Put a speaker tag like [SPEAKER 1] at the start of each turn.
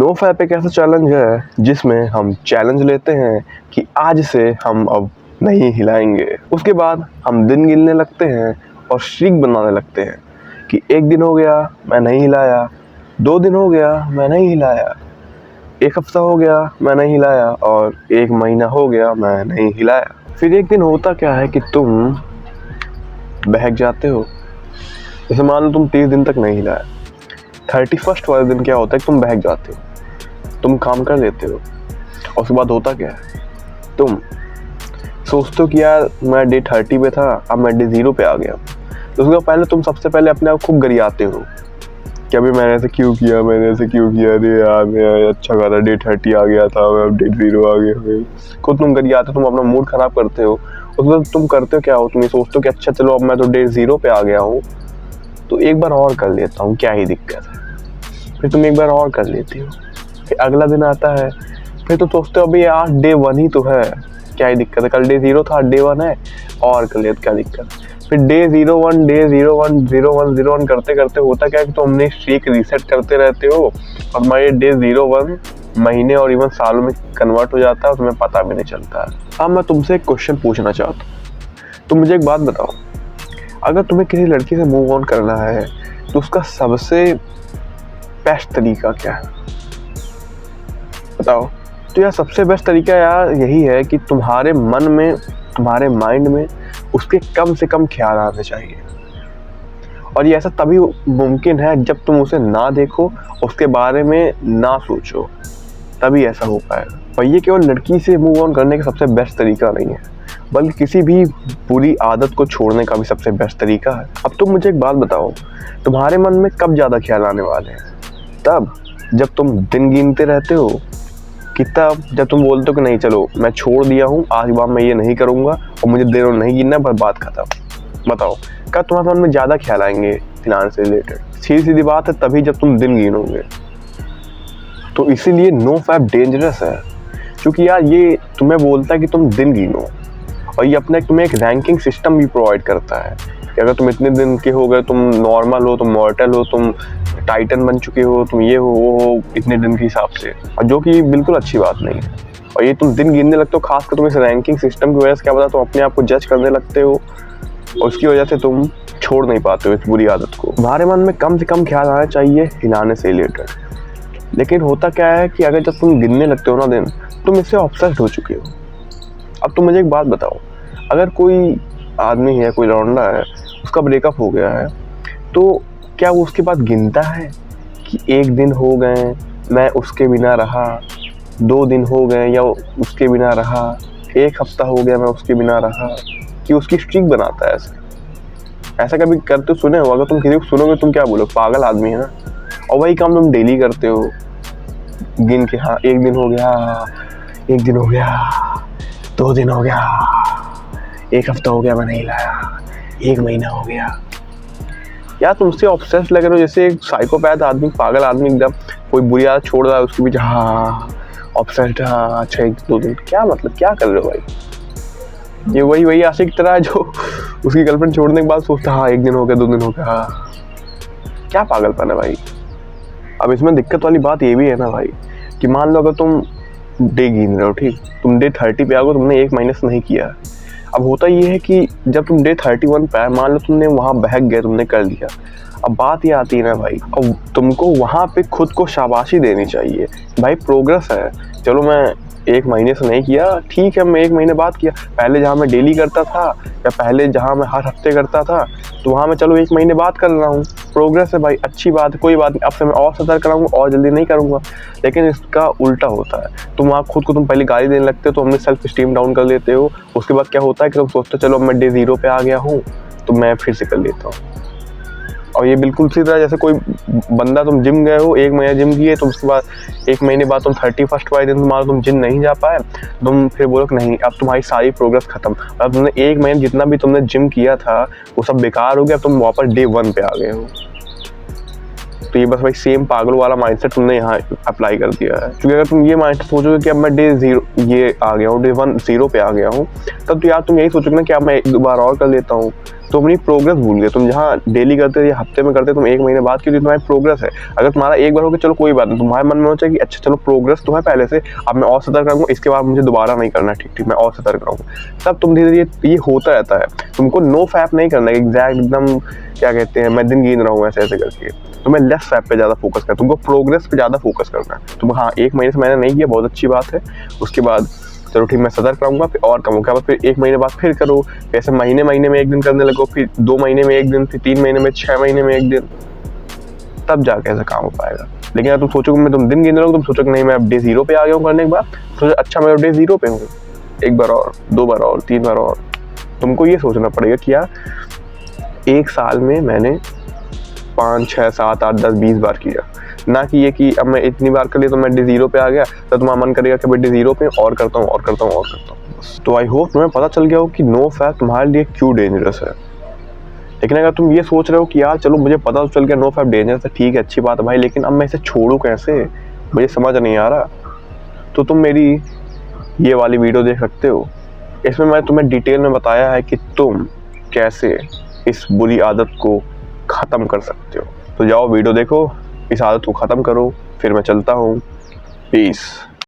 [SPEAKER 1] No fap एक ऐसा challenge है जिसमें हम चैलेंज लेते हैं कि आज से हम अब नहीं हिलाएंगे। उसके बाद हम दिन गिनने लगते हैं और स्ट्रीक बनाने लगते हैं कि एक दिन हो गया मैं नहीं हिलाया, 2 दिन हो गया मैं नहीं हिलाया, 1 हफ्ता हो गया मैं नहीं हिलाया और 1 महीना हो गया मैं नहीं हिलाया। फिर एक दिन होता क्या है कि तुम बहक जाते हो। जैसे मान लो तुम 30 दिन तक नहीं हिलाया, 31st वाले दिन क्या होता है कि तुम बहक जाते हो, तुम काम कर लेते हो और उसके बाद होता क्या है, तुम सोचते हो कि यार मैं डे 30 पे था, अब मैं डे 0 पे आ गया। तो उसके पहले तुम सबसे पहले अपने आप खूब गरियाते हो कि अभी मैंने ऐसे क्यों किया, अरे यार मैं अच्छा खासा डे 30 आ गया था, अब डे 0 आ गया। खुद तुम गरियाते हो, तुम अपना मूड खराब करते हो। उसके बाद तुम करते हो क्या हो, तुम ये सोचते हो कि अच्छा चलो अब मैं तो डे 0 पे आ गया हूँ तो एक बार और कर लेता हूँ, क्या ही दिक्कत है। फिर तुम एक बार और कर लेती हो, फिर अगला दिन आता है, फिर तो सोचते हो अभी आज डे 1 ही तो है, क्या ही दिक्कत है, कल डे 0 था, डे 1 है और कर लेते, क्या दिक्कत। फिर डे 01 डे 01 01 01 करते करते होता क्या है कि तुम अपनी स्ट्रीक रीसेट करते रहते हो और हमारे डे 01 महीने और इवन सालों में कन्वर्ट हो जाता है और तुम्हें पता भी नहीं चलता है। अब मैं तुमसे एक क्वेश्चन पूछना चाहता हूँ, तुम मुझे एक बात बताओ, अगर तुम्हें किसी लड़की से मूव ऑन करना है तो उसका सबसे बेस्ट तरीका क्या है, बताओ। तो यार सबसे बेस्ट तरीका यार यही है कि तुम्हारे मन में, तुम्हारे माइंड में उसके कम से कम ख्याल आने चाहिए। और ये ऐसा तभी मुमकिन है जब तुम उसे ना देखो, उसके बारे में ना सोचो, तभी ऐसा हो पाएगा। और ये केवल लड़की से मूव ऑन करने का सबसे बेस्ट तरीका नहीं है, बल्कि किसी भी बुरी आदत को छोड़ने का भी सबसे बेस्ट तरीका है। अब तुम मुझे एक बात बताओ, तुम्हारे मन में कब ज़्यादा ख्याल आने वाले हैं? तब जब तुम दिन गिनते रहते हो, कि तब जब तुम बोलते हो कि नहीं चलो मैं छोड़ दिया हूँ, आज के बाद मैं ये नहीं करूँगा और मुझे देर नहीं गिनना, बस बात खत्म। बताओ कब तुम्हारे मन में ज़्यादा ख्याल आएंगे फिनांस से रिलेटेड? सीधी सीधी बात है, तभी जब तुम दिन गिनोगे। तो इसीलिए नो फैप डेंजरस है, क्योंकि यार ये तुम्हें बोलता है कि तुम दिन गिनो और ये अपने तुम्हें एक रैंकिंग सिस्टम भी प्रोवाइड करता है कि अगर तुम इतने दिन के हो गए, तुम नॉर्मल हो, तुम मॉर्टल हो, तुम टाइटन बन चुके हो, तुम ये हो वो हो इतने दिन के हिसाब से, और जो कि बिल्कुल अच्छी बात नहीं है। और ये तुम दिन गिनने लगते हो, खासकर तुम इस रैंकिंग सिस्टम की वजह से क्या पता तुम अपने आप को जज करने लगते हो और उसकी वजह से तुम छोड़ नहीं पाते हो इस बुरी आदत को। तुम्हारे मन में कम से कम ख्याल आना चाहिए हिलाने से रिलेटेड। लेकिन होता क्या है कि अगर जब तुम गिनने लगते हो ना दिन, तुम इससे ऑब्सेस्ड हो चुके हो। अब तुम मुझे एक बात बताओ, अगर कोई आदमी है, कोई लौंडा है, उसका ब्रेकअप हो गया है, तो क्या वो उसके बाद गिनता है कि 1 दिन हो गए मैं उसके बिना रहा, 2 दिन हो गए या उसके बिना रहा, 1 हफ्ता हो गया मैं उसके बिना रहा, कि उसकी स्ट्रीक बनाता है? ऐसा कभी करते सुने हो? अगर तुम किसी को सुनोगे तुम क्या बोलोगे, पागल आदमी है ना। और वही काम तुम डेली करते हो, गिन के, हाँ 1 दिन हो गया, 1 दिन हो गया, 2 दिन हो गया, 1 हफ्ता हो गया मैं नहीं लाया, 1 महीना हो गया। यार तुमसे ऑब्सेस लग रहे हो जैसे एक साइकोपैथ आदमी, पागल आदमी एकदम, कोई बुरी आदत छोड़ रहा है उसके बीच हाँ ऑब्सेस्ड, हाँ अच्छा 1-2 दिन, क्या मतलब क्या कर रहे हो भाई? ये वही आशिक की तरह है जो उसकी गर्लफ्रेंड छोड़ने के बाद सोचता हाँ 1 दिन हो गया, 2 दिन हो गया, हाँ क्या पागलपन है भाई। अब इसमें दिक्कत वाली बात ये भी है ना भाई कि मान लो अगर तुम डे गिन रहे हो, ठीक, तुम डे 30 पे आ गए, तुमने 1 महीने से नहीं किया। अब होता ये है कि जब तुम डे 31 पे आए, मान लो तुमने वहाँ बहक गए, तुमने कर लिया, अब बात ये आती है ना भाई, अब तुमको वहाँ पे खुद को शाबाशी देनी चाहिए, भाई प्रोग्रेस है। चलो मैं 1 महीने से नहीं किया, ठीक है मैं 1 महीने बाद किया, पहले जहाँ मैं डेली करता था या पहले जहाँ मैं हर हफ्ते करता था तो वहाँ मैं चलो 1 महीने बाद कर रहा हूँ, प्रोग्रेस है भाई, अच्छी बात है, कोई बात नहीं। अब से मैं और सतर्क कराऊंगा और जल्दी नहीं करूँगा। लेकिन इसका उल्टा होता है, तुम वहाँ खुद को तुम पहले गाली देने लगते हो, तो अपने सेल्फ स्टीम डाउन कर लेते हो। उसके बाद क्या होता है कि तुम सोचते हो चलो अब मैं डे 0 पे आ गया हूँ तो मैं फिर से कर लेता हूँ। और ये बिल्कुल सी तरह जैसे कोई बंदा, तुम जिम गए हो, 1 महीना जिम किए, तो उसके बाद 1 महीने बाद तुम 31st वाले दिन तुम्हारा तुम जिम नहीं जा पाए, तुम फिर बोलो कि नहीं अब तुम्हारी सारी प्रोग्रेस खत्म, अब तुमने 1 महीने जितना भी तुमने जिम किया था वो सब बेकार हो गया, अब तुम वापस डे 1 पे आ गए हो। तो ये बस भाई सेम पागल वाला माइंडसेट तुमने यहाँ अप्लाई कर दिया है। क्योंकि अगर तुम ये माइंडसेट सोचोगे कि अब मैं डे 0 ये आ गया हूँ, डे 1 0 पे आ गया हूँ, तब तो यार तुम यही सोचोगे ना कि अब मैं 1 बार और कर लेता हूँ, तुम अपनी प्रोग्रेस भूल गए। तुम जहाँ डेली करते थे या हफ्ते में करते तुम 1 महीने बाद क्योंकि तुम्हारी प्रोग्रेस है। अगर तुम्हारा एक बार हो गया चलो कोई बात नहीं, तुम्हारे मन में होना चाहिए कि अच्छा चलो प्रोग्रेस तो है पहले से, अब मैं और सतर्क रहूँगा, इसके बाद मुझे दोबारा नहीं करना, ठीक मैं और सतर्क रहूँगा। तब तुम धीरे धीरे ये होता रहता है। तुमको नो फैप नहीं करना है एग्जैक्ट एकदम क्या कहते हैं मैं दिन गिन रहा हूँ ऐसे करके। तुम्हें लेस फैप पे ज़्यादा फोकस करना, तुमको प्रोग्रेस पे ज़्यादा फोकस करना है। तुम हाँ 1 महीने से मैंने नहीं किया बहुत अच्छी बात है, उसके बाद चलो ठीक मैं सतर्क रहूँगा, फिर और कम होगा, फिर 1 महीने बाद फिर करो, ऐसे महीने में 1 दिन करने लगो, फिर 2 महीने में 1 दिन, फिर 3 महीने में, 6 महीने में 1 दिन, तब जाके ऐसा काम हो पाएगा। लेकिन अगर तुम सोचोगे मैं तुम दिन गिनने लगो, तुम सोचोगे नहीं मैं अब डे 0 पे आ गया हूँ करने के बाद, सोचो अच्छा मैं अब डे 0 पे हूँ, 1 बार और, 2 बार और, 3 बार और। तुमको ये सोचना पड़ेगा कि यार 1 साल में मैंने 5, 6, 7, 8, 10, 20 बार किया, ना कि ये कि अब मैं इतनी बार कर लिया तो मैं डे 0 पे आ गया, तो तुम्हारा मन करेगा कि भाई डे 0 पे और करता हूँ और करता हूँ और करता हूँ। तो आई होप तुम्हें पता चल गया हो कि नो फैप तुम्हारे लिए क्यों डेंजरस है। लेकिन अगर तुम ये सोच रहे हो कि यार चलो मुझे पता तो चल गया नो फैप डेंजरस है, ठीक है अच्छी बात है भाई, लेकिन अब मैं इसे छोड़ूं कैसे, मुझे समझ नहीं आ रहा, तो तुम मेरी ये वाली वीडियो देख सकते हो। इसमें मैं तुम्हें डिटेल में बताया है कि तुम कैसे इस बुरी आदत को ख़त्म कर सकते हो। तो जाओ वीडियो देखो, इस आदत को ख़त्म करो, फिर मैं चलता हूँ। पीस।